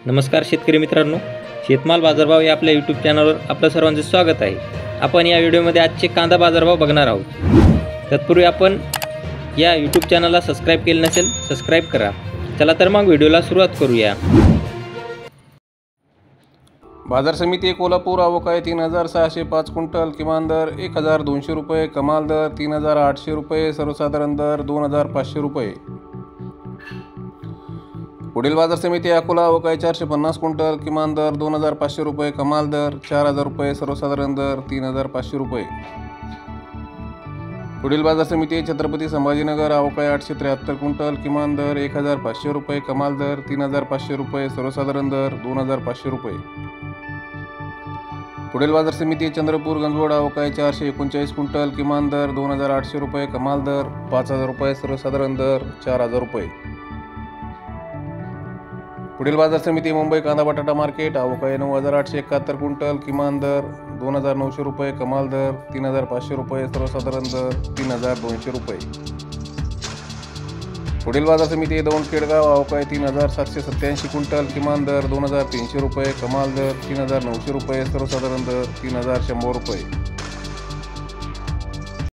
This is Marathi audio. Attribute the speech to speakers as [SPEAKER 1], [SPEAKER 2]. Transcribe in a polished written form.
[SPEAKER 1] नमस्कार शेतकरी मित्रांनो, शेतमाल बाजारभाव या आपल्या यूट्यूब चॅनलवर आपलं सर्वांचे स्वागत आहे। आपण या व्हिडिओमध्ये आजचे कांदा बाजारभाव बघणार आहोत। तत्पूर्वी आपण या यूट्यूब चॅनलला सबस्क्राइब केले नसेल सबस्क्राइब करा। चला तर मग व्हिडिओला सुरुवात करूया।
[SPEAKER 2] बाजार समिती कोल्हापूर आवक 3605 क्विंटल, किमान दर 1200 रुपये, कमाल दर 3800 रुपये, सर्वसाधारण दर 2500 रुपये। पुढील बाजार समिती अकोला आवक 450 क्विंटल, किमान दर 2500 रुपये, कमाल दर 4000 रुपये, सर्वसाधारण दर 3500 रुपये। पुढील बाजार समिती छत्रपती संभाजीनगर आवक 873 क्विंटल, किमान दर 1500 रुपये, कमाल दर 3500 रुपये, सर्वसाधारण दर 2500 रुपये। पुढील बाजार समिती चंद्रपूर गंजवड आवक 439 क्विंटल, किमान दर 2800 रुपये, कमाल दर 5000 रुपये, सर्वसाधारण दर 4000 रुपये। पुढील बाजार समिती मुंबई कांदा बटाटा मार्केट आवक 9871 क्विंटल, किमान दर 2900 रुपये, कमाल दर 3500 रुपये, सर्वसाधारण दर 3200 रुपये। पुढील बाजार समिती दौंड केडगाव आवक 3787 क्विंटल, किमान दर 2300 रुपये, कमाल दर 3900 रुपये, सर्वसाधारण दर 3100 रुपये।